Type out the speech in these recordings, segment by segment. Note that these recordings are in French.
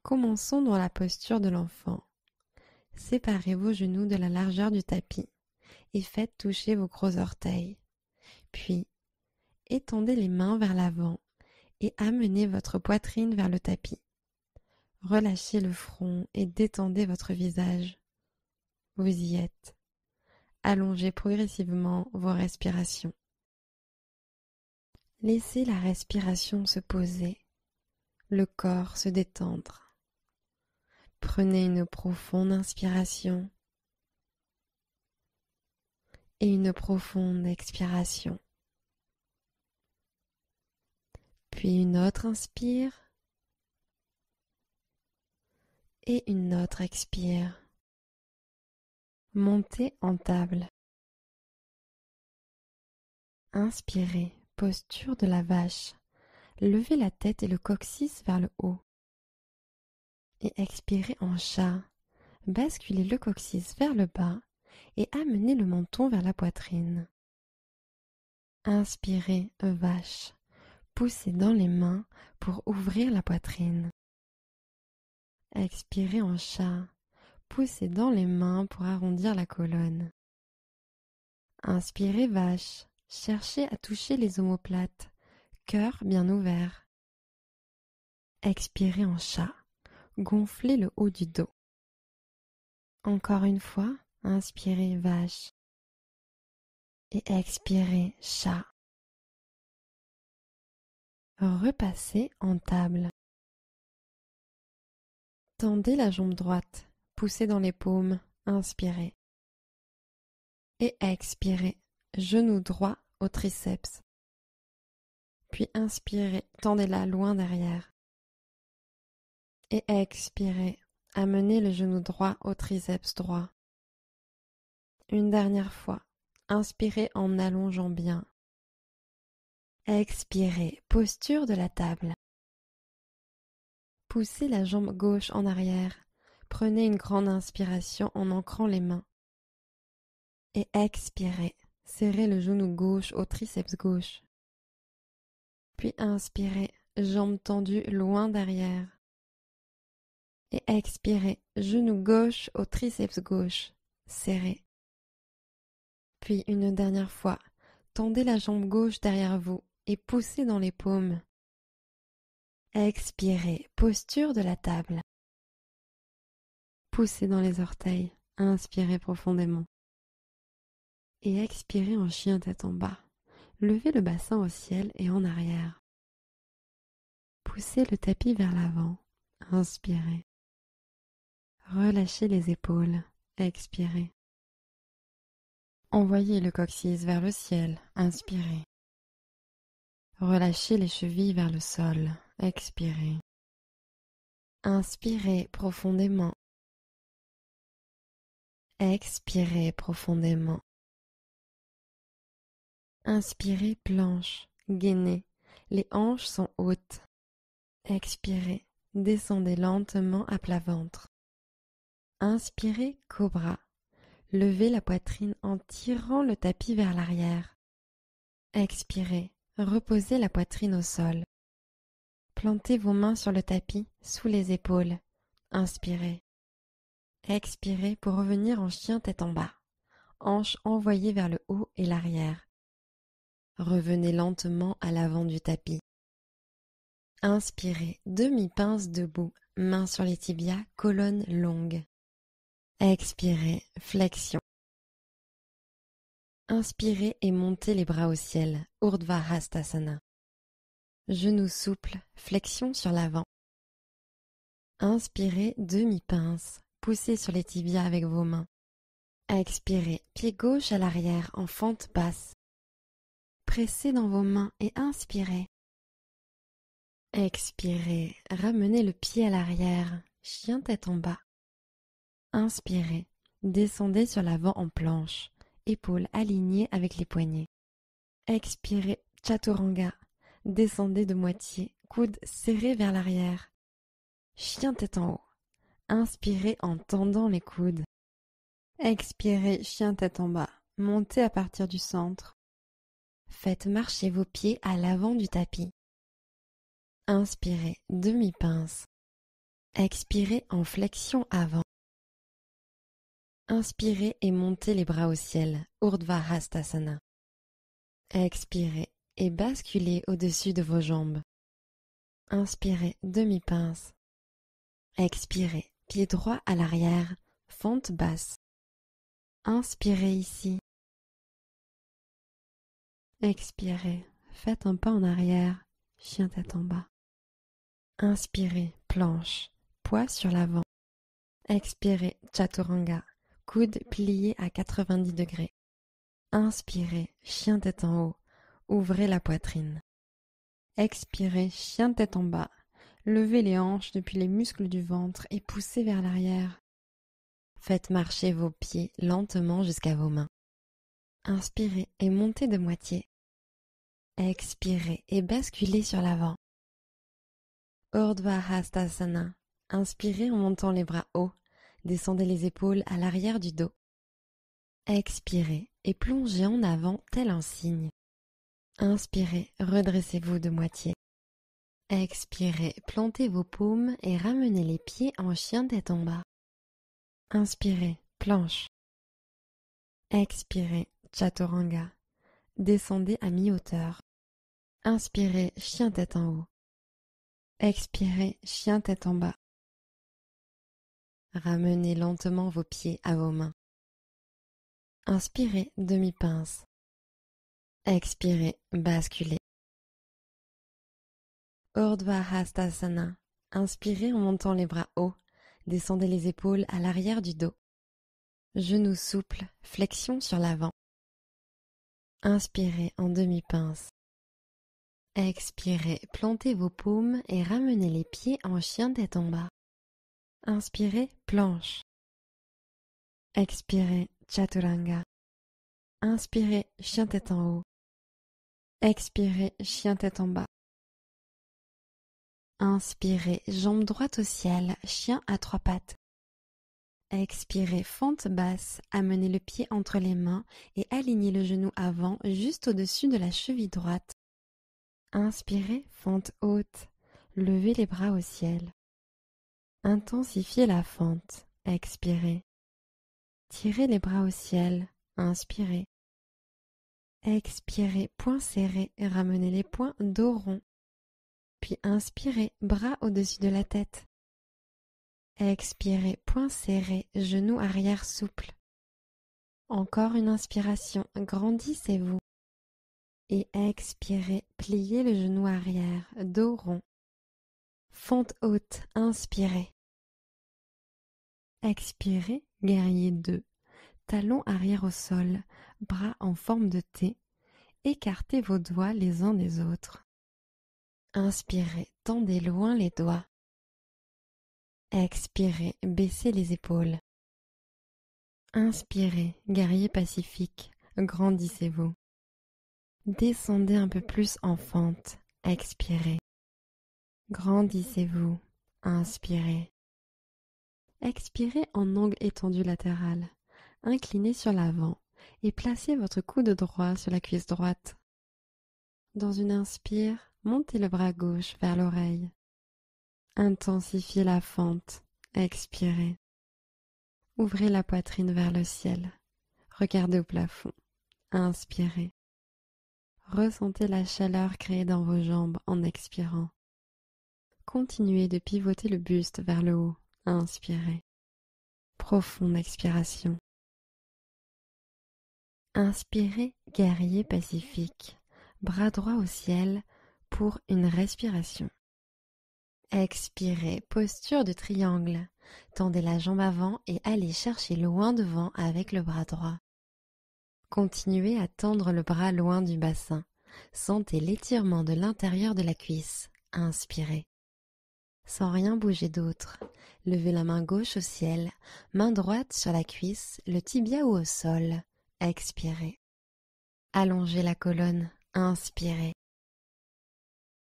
Commençons dans la posture de l'enfant. Séparez vos genoux de la largeur du tapis et faites toucher vos gros orteils. Puis, étendez les mains vers l'avant et amenez votre poitrine vers le tapis. Relâchez le front et détendez votre visage. Vous y êtes. Allongez progressivement vos respirations. Laissez la respiration se poser, le corps se détendre. Prenez une profonde inspiration et une profonde expiration. Puis une autre inspire et une autre expire. Montez en table. Inspirez, posture de la vache. Levez la tête et le coccyx vers le haut. Et expirez en chat. Basculez le coccyx vers le bas et amenez le menton vers la poitrine. Inspirez, vache. Poussez dans les mains pour ouvrir la poitrine. Expirez en chat. Poussez dans les mains pour arrondir la colonne. Inspirez vache. Cherchez à toucher les omoplates. Cœur bien ouvert. Expirez en chat. Gonflez le haut du dos. Encore une fois, inspirez vache. Et expirez chat. Repassez en table. Tendez la jambe droite. Poussez dans les paumes. Inspirez. Et expirez. Genou droit au triceps. Puis inspirez. Tendez-la loin derrière. Et expirez. Amenez le genou droit au triceps droit. Une dernière fois. Inspirez en allongeant bien. Expirez. Posture de la table. Poussez la jambe gauche en arrière. Prenez une grande inspiration en ancrant les mains. Et expirez. Serrez le genou gauche au triceps gauche. Puis inspirez. Jambes tendues loin derrière. Et expirez. Genou gauche au triceps gauche. Serré. Puis une dernière fois. Tendez la jambe gauche derrière vous et poussez dans les paumes. Expirez. Posture de la table. Poussez dans les orteils. Inspirez profondément. Et expirez en chien tête en bas. Levez le bassin au ciel et en arrière. Poussez le tapis vers l'avant. Inspirez. Relâchez les épaules. Expirez. Envoyez le coccyx vers le ciel. Inspirez. Relâchez les chevilles vers le sol. Expirez. Inspirez profondément. Expirez profondément. Inspirez planche, gainez. Les hanches sont hautes. Expirez. Descendez lentement à plat ventre. Inspirez cobra. Levez la poitrine en tirant le tapis vers l'arrière. Expirez. Reposez la poitrine au sol. Plantez vos mains sur le tapis, sous les épaules. Inspirez. Expirez pour revenir en chien tête en bas. Hanches envoyées vers le haut et l'arrière. Revenez lentement à l'avant du tapis. Inspirez, demi-pince debout, mains sur les tibias, colonne longue. Expirez, flexion. Inspirez et montez les bras au ciel, Urdhva Hastasana. Genoux souples, flexion sur l'avant. Inspirez, demi-pince, poussez sur les tibias avec vos mains. Expirez, pied gauche à l'arrière en fente basse. Pressez dans vos mains et inspirez. Expirez, ramenez le pied à l'arrière, chien tête en bas. Inspirez, descendez sur l'avant en planche, épaules alignées avec les poignets. Expirez, chaturanga, descendez de moitié, coudes serrés vers l'arrière. Chien tête en haut. Inspirez en tendant les coudes. Expirez, chien tête en bas, montez à partir du centre. Faites marcher vos pieds à l'avant du tapis. Inspirez, demi-pince. Expirez en flexion avant. Inspirez et montez les bras au ciel, Urdhva Hastasana. Expirez et basculez au-dessus de vos jambes. Inspirez, demi-pince. Expirez, pied droit à l'arrière, fente basse. Inspirez ici. Expirez, faites un pas en arrière, chien tête en bas. Inspirez, planche, poids sur l'avant. Expirez, chaturanga, coude plié à 90 degrés. Inspirez, chien tête en haut, ouvrez la poitrine. Expirez, chien tête en bas, levez les hanches depuis les muscles du ventre et poussez vers l'arrière. Faites marcher vos pieds lentement jusqu'à vos mains. Inspirez et montez de moitié. Expirez et basculez sur l'avant. Urdhva Hastasana. Inspirez en montant les bras hauts. Descendez les épaules à l'arrière du dos. Expirez et plongez en avant tel un cygne. Inspirez, redressez-vous de moitié. Expirez, plantez vos paumes et ramenez les pieds en chien tête en bas. Inspirez, planche. Expirez, chaturanga. Descendez à mi-hauteur. Inspirez, chien tête en haut. Expirez, chien tête en bas. Ramenez lentement vos pieds à vos mains. Inspirez, demi-pince. Expirez, basculez. Urdhva Hastasana. Inspirez en montant les bras hauts. Descendez les épaules à l'arrière du dos. Genoux souples, flexion sur l'avant. Inspirez en demi-pince. Expirez, plantez vos paumes et ramenez les pieds en chien tête en bas. Inspirez, planche. Expirez, chaturanga. Inspirez, chien tête en haut. Expirez, chien tête en bas. Inspirez, jambe droite au ciel, chien à trois pattes. Expirez, fente basse, amenez le pied entre les mains et alignez le genou avant juste au-dessus de la cheville droite. Inspirez, fente haute, levez les bras au ciel. Intensifiez la fente, expirez. Tirez les bras au ciel, inspirez. Expirez, poings serrés, ramenez les poings dos rond. Puis inspirez, bras au-dessus de la tête. Expirez, poings serrés, genoux arrière souples. Encore une inspiration, grandissez-vous. Et expirez, pliez le genou arrière, dos rond. Fente haute, inspirez. Expirez, guerrier 2. Talons arrière au sol, bras en forme de T. Écartez vos doigts les uns des autres. Inspirez, tendez loin les doigts. Expirez, baissez les épaules. Inspirez, guerrier pacifique, grandissez-vous. Descendez un peu plus en fente, expirez. Grandissez-vous, inspirez. Expirez en angle étendu latéral, inclinez sur l'avant et placez votre coude droit sur la cuisse droite. Dans une inspire, montez le bras gauche vers l'oreille. Intensifiez la fente, expirez. Ouvrez la poitrine vers le ciel. Regardez au plafond. Inspirez. Ressentez la chaleur créée dans vos jambes en expirant. Continuez de pivoter le buste vers le haut. Inspirez. Profonde expiration. Inspirez, guerrier pacifique. Bras droit au ciel pour une respiration. Expirez, posture de triangle. Tendez la jambe avant et allez chercher loin devant avec le bras droit. Continuez à tendre le bras loin du bassin. Sentez l'étirement de l'intérieur de la cuisse. Inspirez. Sans rien bouger d'autre, levez la main gauche au ciel, main droite sur la cuisse, le tibia ou au sol. Expirez. Allongez la colonne. Inspirez.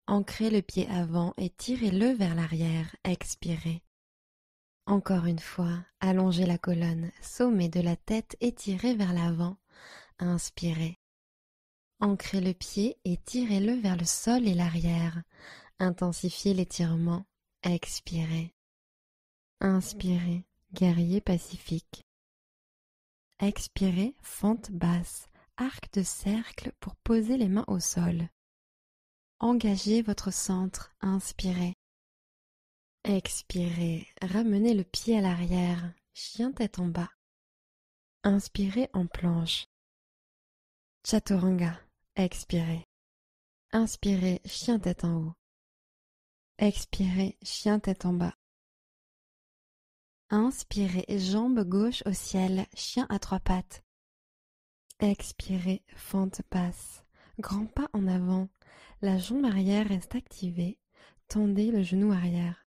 Ancrez le pied avant et tirez-le vers l'arrière. Expirez. Encore une fois, allongez la colonne, sommet de la tête étiré vers l'avant. Inspirez. Ancrez le pied et tirez-le vers le sol et l'arrière. Intensifiez l'étirement. Expirez. Inspirez, guerrier pacifique. Expirez, fente basse, arc de cercle pour poser les mains au sol. Engagez votre centre, inspirez. Expirez, ramenez le pied à l'arrière, chien tête en bas. Inspirez en planche. Chaturanga, expirez. Inspirez, chien tête en haut. Expirez, chien tête en bas. Inspirez, jambe gauche au ciel, chien à trois pattes. Expirez, fente basse, grand pas en avant. La jambe arrière reste activée, tendez le genou arrière.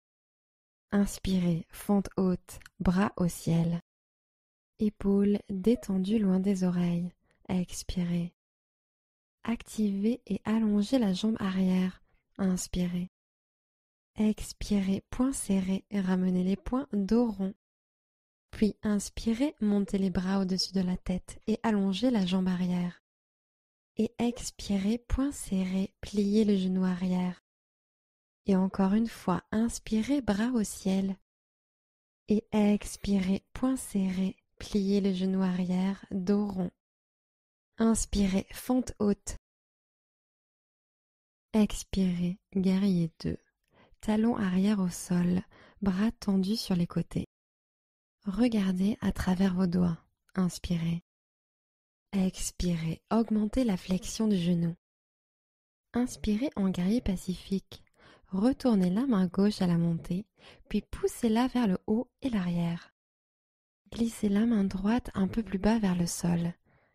Inspirez, fente haute, bras au ciel. Épaules détendues loin des oreilles. Expirez. Activez et allongez la jambe arrière. Inspirez. Expirez, poings serrés et ramenez les poings dos rond. Puis inspirez, montez les bras au-dessus de la tête et allongez la jambe arrière. Et expirez, poings serrés, pliez le genou arrière. Et encore une fois, inspirez, bras au ciel. Et expirez, poings serrés, pliez le genou arrière, dos rond. Inspirez, fente haute. Expirez, guerrier 2. Talons arrière au sol, bras tendus sur les côtés. Regardez à travers vos doigts. Inspirez. Expirez, augmentez la flexion du genou. Inspirez en guerrier pacifique. Retournez la main gauche à la montée, puis poussez-la vers le haut et l'arrière. Glissez la main droite un peu plus bas vers le sol.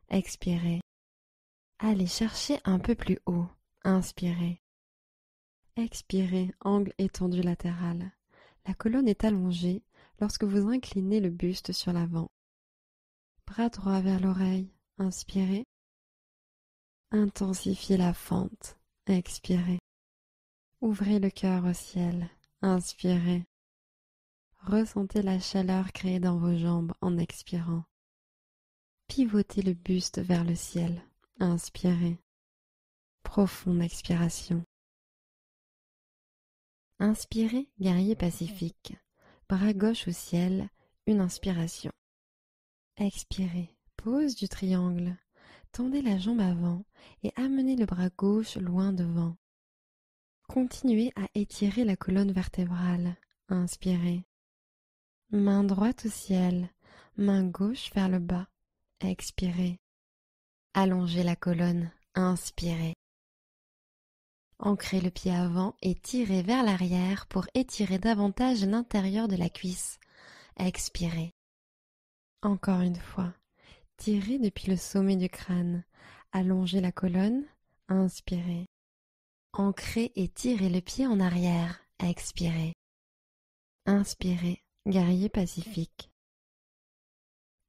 Expirez. Allez chercher un peu plus haut. Inspirez. Expirez, angle étendu latéral. La colonne est allongée lorsque vous inclinez le buste sur l'avant. Bras droit vers l'oreille. Inspirez. Intensifiez la fente. Expirez. Ouvrez le cœur au ciel. Inspirez. Ressentez la chaleur créée dans vos jambes en expirant. Pivotez le buste vers le ciel. Inspirez. Profonde expiration. Inspirez, guerrier pacifique. Bras gauche au ciel, une inspiration. Expirez, pose du triangle. Tendez la jambe avant et amenez le bras gauche loin devant. Continuez à étirer la colonne vertébrale. Inspirez. Main droite au ciel, main gauche vers le bas. Expirez. Allongez la colonne. Inspirez. Ancrez le pied avant et tirez vers l'arrière pour étirer davantage l'intérieur de la cuisse. Expirez. Encore une fois. Tirez depuis le sommet du crâne. Allongez la colonne. Inspirez. Ancrez et tirez le pied en arrière. Expirez. Inspirez, guerrier pacifique.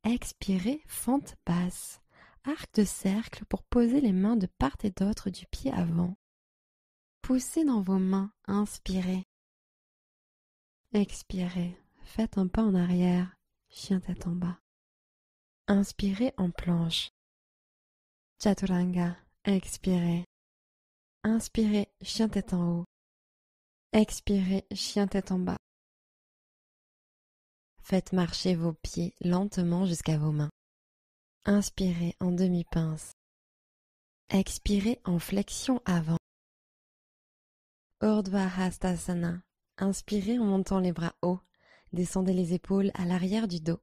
Expirez, fente basse. Arc de cercle pour poser les mains de part et d'autre du pied avant. Poussez dans vos mains. Inspirez. Expirez. Faites un pas en arrière. Chien tête en bas. Inspirez en planche. Chaturanga. Expirez. Inspirez, chien tête en haut. Expirez, chien tête en bas. Faites marcher vos pieds lentement jusqu'à vos mains. Inspirez en demi-pince. Expirez en flexion avant. Urdhva Hastasana. Inspirez en montant les bras hauts. Descendez les épaules à l'arrière du dos.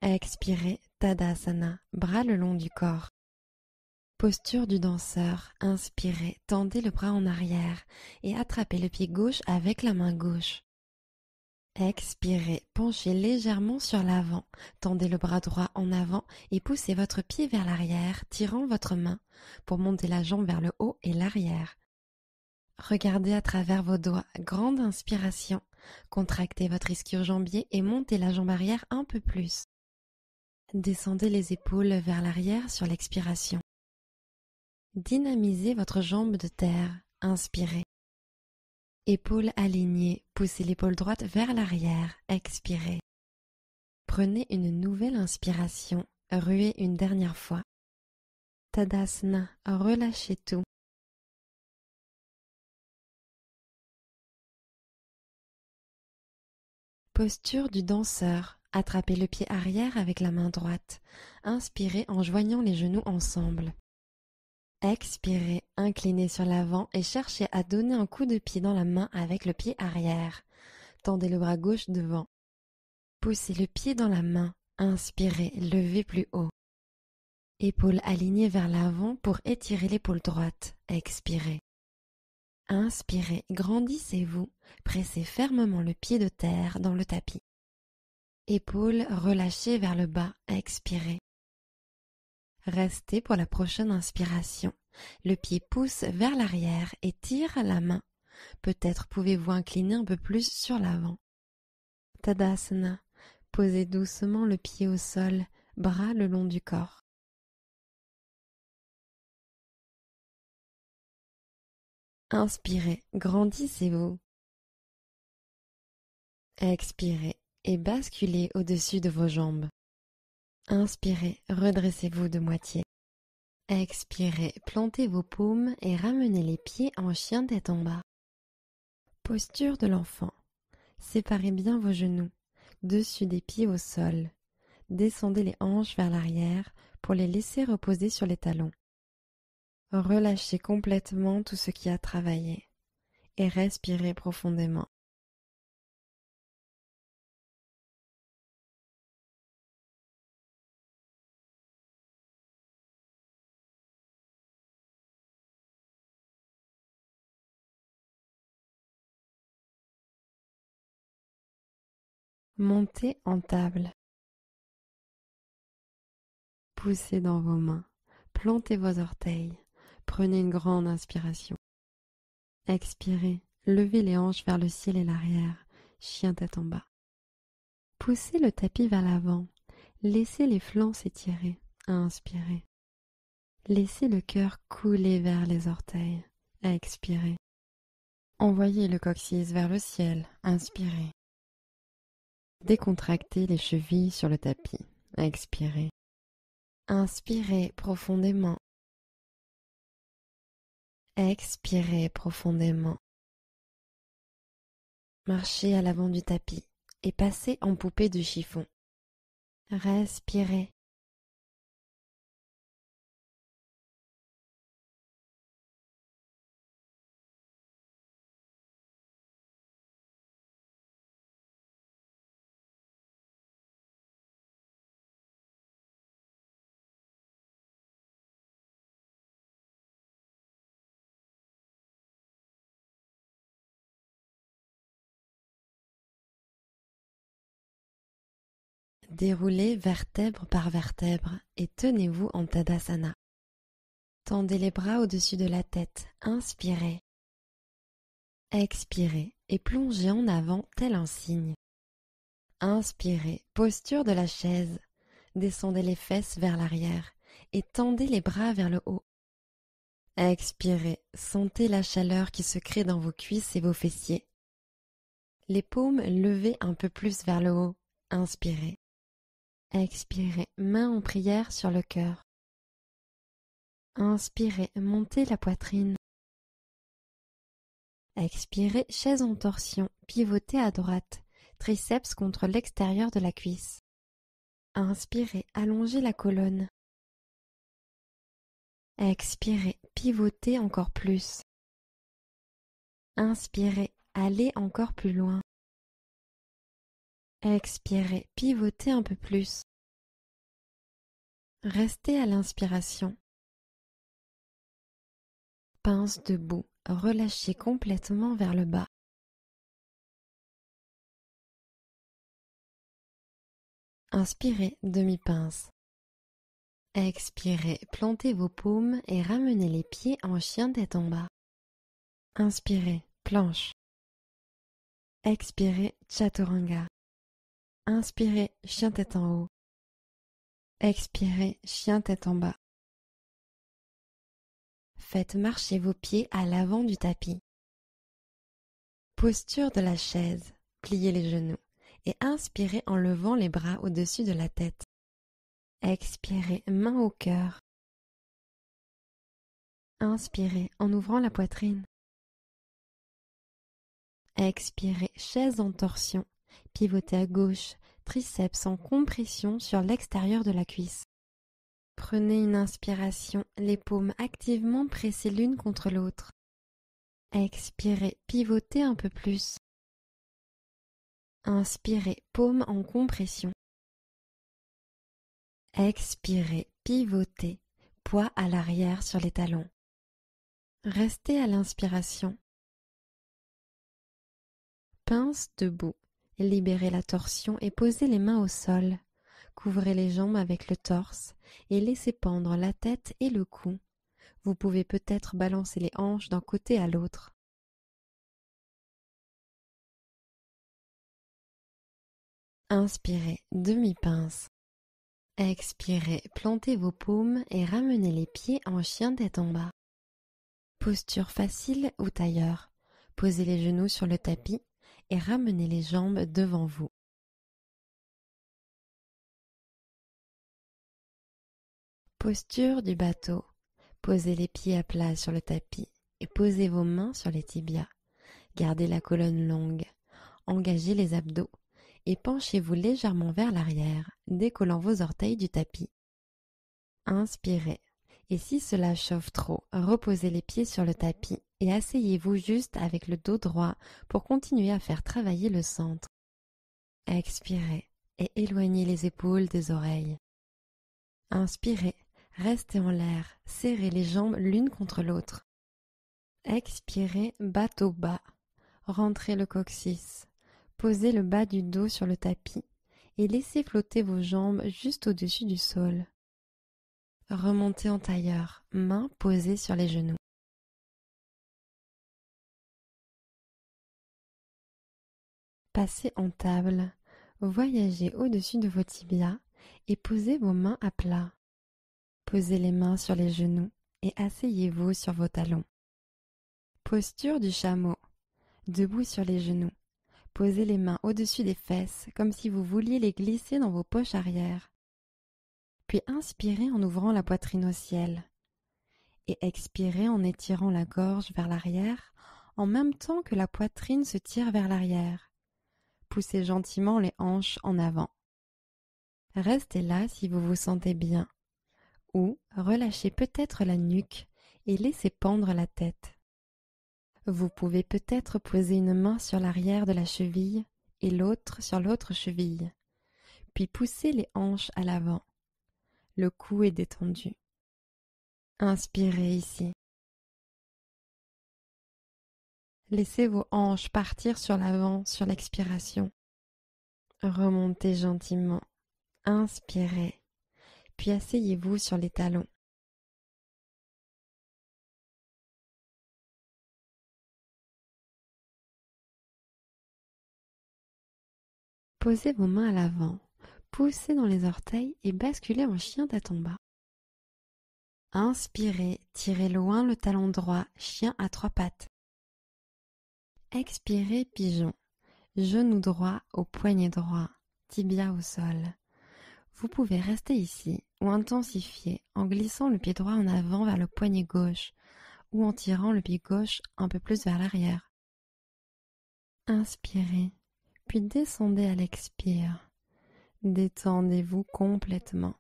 Expirez, Tadasana, bras le long du corps. Posture du danseur. Inspirez, tendez le bras en arrière et attrapez le pied gauche avec la main gauche. Expirez, penchez légèrement sur l'avant, tendez le bras droit en avant et poussez votre pied vers l'arrière, tirant votre main pour monter la jambe vers le haut et l'arrière. Regardez à travers vos doigts, grande inspiration. Contractez votre ischio-jambier et montez la jambe arrière un peu plus. Descendez les épaules vers l'arrière sur l'expiration. Dynamisez votre jambe de terre. Inspirez. Épaules alignées, poussez l'épaule droite vers l'arrière. Expirez. Prenez une nouvelle inspiration. Ruez une dernière fois. Tadasana, relâchez tout. Posture du danseur. Attrapez le pied arrière avec la main droite. Inspirez en joignant les genoux ensemble. Expirez, inclinez sur l'avant et cherchez à donner un coup de pied dans la main avec le pied arrière. Tendez le bras gauche devant. Poussez le pied dans la main. Inspirez, levez plus haut. Épaules alignées vers l'avant pour étirer l'épaule droite. Expirez. Inspirez, grandissez-vous. Pressez fermement le pied de terre dans le tapis. Épaules relâchées vers le bas. Expirez. Restez pour la prochaine inspiration. Le pied pousse vers l'arrière et tire la main. Peut-être pouvez-vous incliner un peu plus sur l'avant. Tadasana. Posez doucement le pied au sol, bras le long du corps. Inspirez, grandissez-vous. Expirez et basculez au-dessus de vos jambes. Inspirez, redressez-vous de moitié. Expirez, plantez vos paumes et ramenez les pieds en chien tête en bas. Posture de l'enfant. Séparez bien vos genoux, dessus des pieds au sol. Descendez les hanches vers l'arrière pour les laisser reposer sur les talons. Relâchez complètement tout ce qui a travaillé et respirez profondément. Montez en table. Poussez dans vos mains. Plantez vos orteils. Prenez une grande inspiration. Expirez. Levez les hanches vers le ciel et l'arrière. Chien tête en bas. Poussez le tapis vers l'avant. Laissez les flancs s'étirer. Inspirez. Laissez le cœur couler vers les orteils. Expirez. Envoyez le coccyx vers le ciel. Inspirez. Décontractez les chevilles sur le tapis. Expirez. Inspirez profondément. Expirez profondément. Marchez à l'avant du tapis et passez en poupée de chiffon. Respirez. Déroulez vertèbre par vertèbre et tenez-vous en Tadasana. Tendez les bras au-dessus de la tête. Inspirez. Expirez et plongez en avant tel un cygne. Inspirez, posture de la chaise. Descendez les fesses vers l'arrière et tendez les bras vers le haut. Expirez, sentez la chaleur qui se crée dans vos cuisses et vos fessiers. Les paumes levées un peu plus vers le haut. Inspirez. Expirez, main en prière sur le cœur. Inspirez, montez la poitrine. Expirez, chaise en torsion, pivotez à droite, triceps contre l'extérieur de la cuisse. Inspirez, allongez la colonne. Expirez, pivotez encore plus. Inspirez, allez encore plus loin. Expirez, pivotez un peu plus. Restez à l'inspiration. Pince debout, relâchez complètement vers le bas. Inspirez, demi-pince. Expirez, plantez vos paumes et ramenez les pieds en chien tête en bas. Inspirez, planche. Expirez, chaturanga. Inspirez, chien tête en haut. Expirez, chien tête en bas. Faites marcher vos pieds à l'avant du tapis. Posture de la chaise. Pliez les genoux et inspirez en levant les bras au-dessus de la tête. Expirez, main au cœur. Inspirez en ouvrant la poitrine. Expirez, chaise en torsion Pivotez à gauche, triceps en compression sur l'extérieur de la cuisse. Prenez une inspiration, les paumes activement pressées l'une contre l'autre. Expirez, pivotez un peu plus. Inspirez, paume en compression. Expirez, pivotez, poids à l'arrière sur les talons. Restez à l'inspiration. Pince debout, libérez la torsion et posez les mains au sol. Couvrez les jambes avec le torse et laissez pendre la tête et le cou. Vous pouvez peut-être balancer les hanches d'un côté à l'autre. Inspirez, demi-pince. Expirez, plantez vos paumes et ramenez les pieds en chien tête en bas. Posture facile ou tailleur. Posez les genoux sur le tapis et ramenez les jambes devant vous. Posture du bateau. Posez les pieds à plat sur le tapis et posez vos mains sur les tibias. Gardez la colonne longue. Engagez les abdos et penchez-vous légèrement vers l'arrière, décollant vos orteils du tapis. Inspirez. Et si cela chauffe trop, reposez les pieds sur le tapis et asseyez-vous juste avec le dos droit pour continuer à faire travailler le centre. Expirez et éloignez les épaules des oreilles. Inspirez, restez en l'air, serrez les jambes l'une contre l'autre. Expirez, bateau bas. Rentrez le coccyx. Posez le bas du dos sur le tapis et laissez flotter vos jambes juste au-dessus du sol. Remontez en tailleur, mains posées sur les genoux. Passez en table, voyagez au-dessus de vos tibias et posez vos mains à plat. Posez les mains sur les genoux et asseyez-vous sur vos talons. Posture du chameau. Debout sur les genoux. Posez les mains au-dessus des fesses comme si vous vouliez les glisser dans vos poches arrière. Puis inspirez en ouvrant la poitrine au ciel. Et expirez en étirant la gorge vers l'arrière en même temps que la poitrine se tire vers l'arrière. Poussez gentiment les hanches en avant. Restez là si vous vous sentez bien. Ou relâchez peut-être la nuque et laissez pendre la tête. Vous pouvez peut-être poser une main sur l'arrière de la cheville et l'autre sur l'autre cheville. Puis poussez les hanches à l'avant. Le cou est détendu. Inspirez ici. Laissez vos hanches partir sur l'avant sur l'expiration. Remontez gentiment. Inspirez. Puis asseyez-vous sur les talons. Posez vos mains à l'avant. Poussez dans les orteils et basculez en chien tête en bas. Inspirez, tirez loin le talon droit, chien à trois pattes. Expirez, pigeon. Genou droit au poignet droit, tibia au sol. Vous pouvez rester ici ou intensifier en glissant le pied droit en avant vers le poignet gauche ou en tirant le pied gauche un peu plus vers l'arrière. Inspirez, puis descendez à l'expire. Détendez-vous complètement.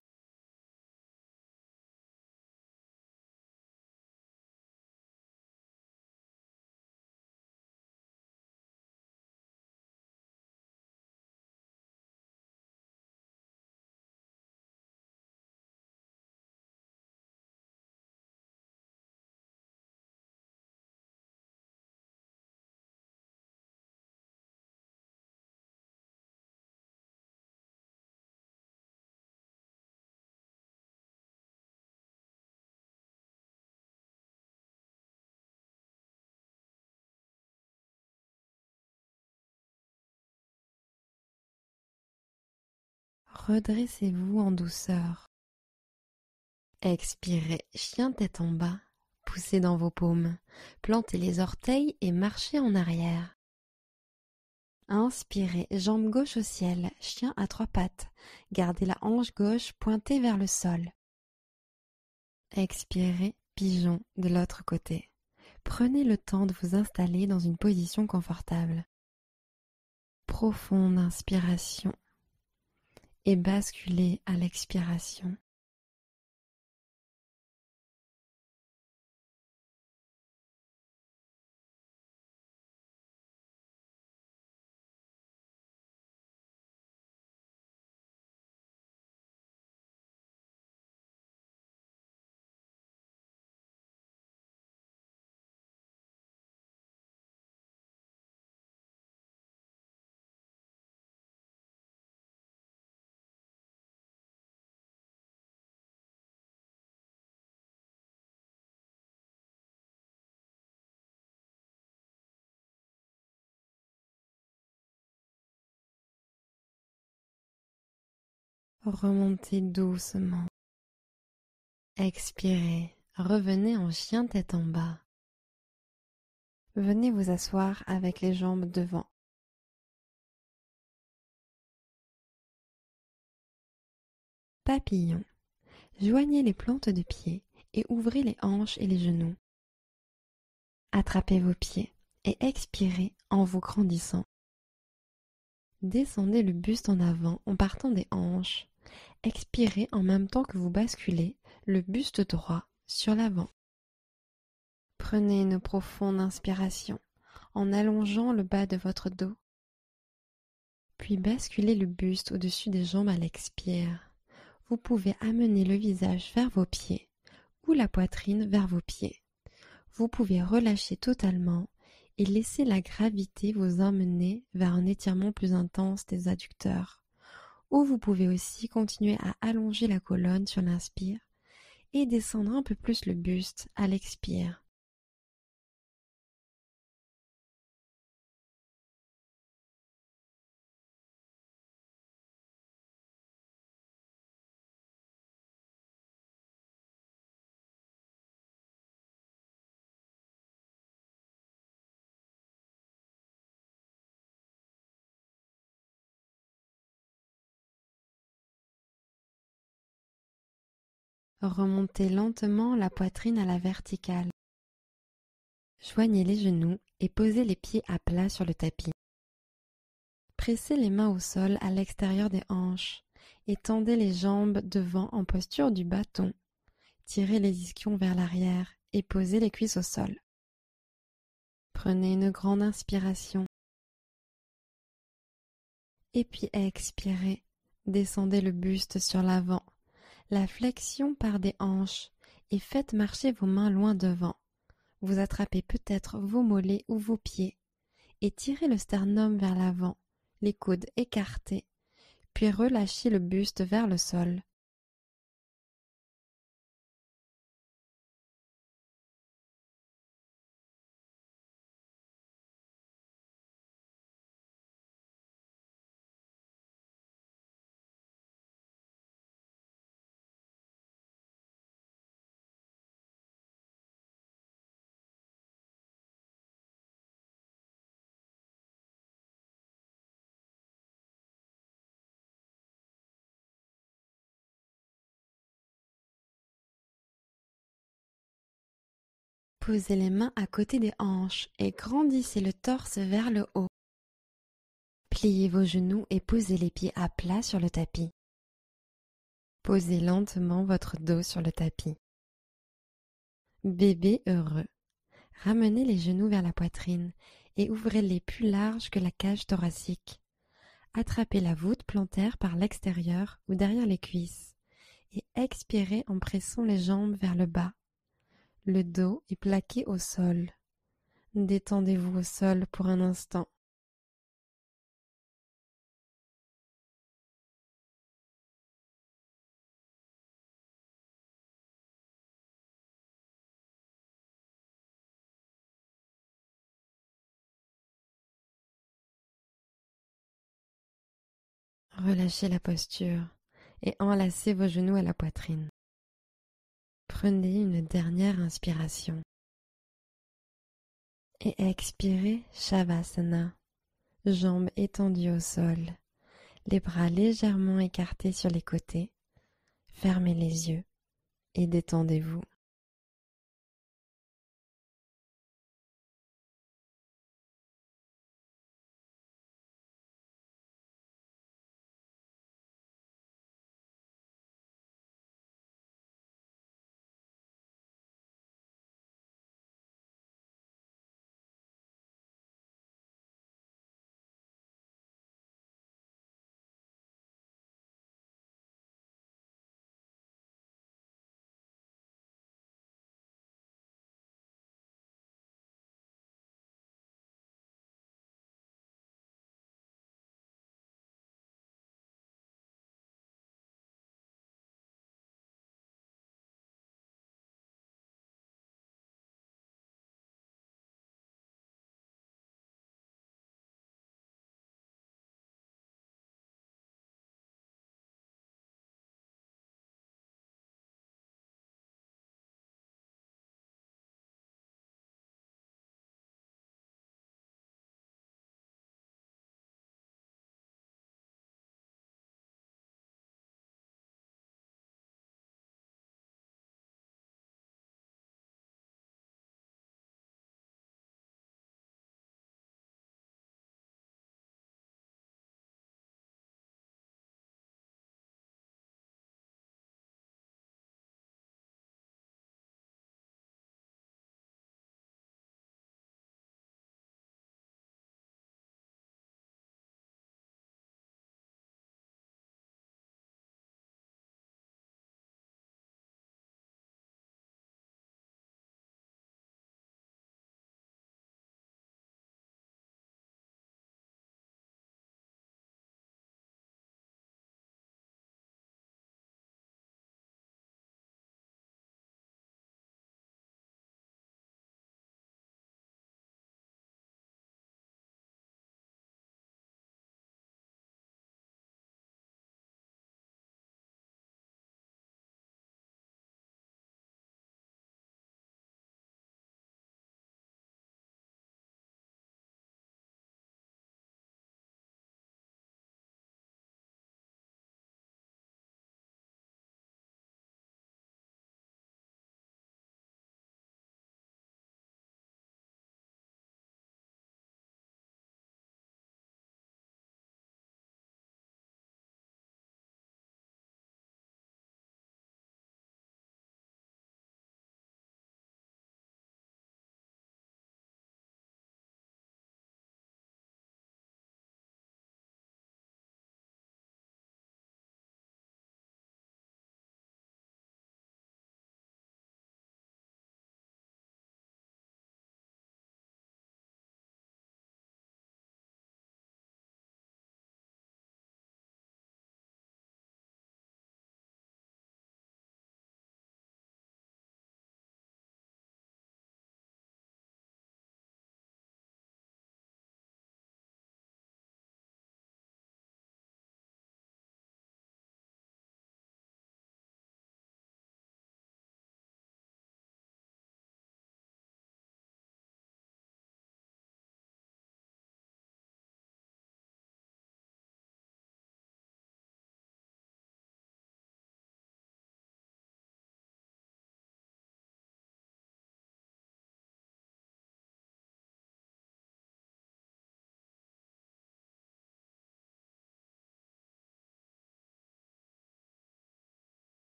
Redressez-vous en douceur. Expirez, chien tête en bas. Poussez dans vos paumes. Plantez les orteils et marchez en arrière. Inspirez, jambe gauche au ciel, chien à trois pattes. Gardez la hanche gauche pointée vers le sol. Expirez, pigeon de l'autre côté. Prenez le temps de vous installer dans une position confortable. Profonde inspiration et basculez à l'expiration. Remontez doucement. Expirez. Revenez en chien tête en bas. Venez vous asseoir avec les jambes devant. Papillon. Joignez les plantes de pied et ouvrez les hanches et les genoux. Attrapez vos pieds et expirez en vous grandissant. Descendez le buste en avant en partant des hanches. Expirez en même temps que vous basculez le buste droit sur l'avant. Prenez une profonde inspiration en allongeant le bas de votre dos. Puis basculez le buste au-dessus des jambes à l'expire. Vous pouvez amener le visage vers vos pieds ou la poitrine vers vos pieds. Vous pouvez relâcher totalement et laisser la gravité vous emmener vers un étirement plus intense des adducteurs. Ou vous pouvez aussi continuer à allonger la colonne sur l'inspire et descendre un peu plus le buste à l'expire. Remontez lentement la poitrine à la verticale. Joignez les genoux et posez les pieds à plat sur le tapis. Pressez les mains au sol à l'extérieur des hanches et tendez les jambes devant en posture du bâton. Tirez les ischions vers l'arrière et posez les cuisses au sol. Prenez une grande inspiration. Et puis expirez. Descendez le buste sur l'avant. La flexion part des hanches et faites marcher vos mains loin devant. Vous attrapez peut-être vos mollets ou vos pieds et tirez le sternum vers l'avant, les coudes écartés, puis relâchez le buste vers le sol. Posez les mains à côté des hanches et grandissez le torse vers le haut. Pliez vos genoux et posez les pieds à plat sur le tapis. Posez lentement votre dos sur le tapis. Bébé heureux. Ramenez les genoux vers la poitrine et ouvrez-les plus larges que la cage thoracique. Attrapez la voûte plantaire par l'extérieur ou derrière les cuisses et expirez en pressant les jambes vers le bas. Le dos est plaqué au sol. Détendez-vous au sol pour un instant. Relâchez la posture et enlacez vos genoux à la poitrine. Prenez une dernière inspiration. Et expirez Shavasana, jambes étendues au sol, les bras légèrement écartés sur les côtés. Fermez les yeux et détendez-vous.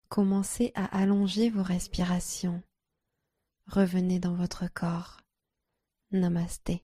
Commencez à allonger vos respirations. Revenez dans votre corps. Namasté.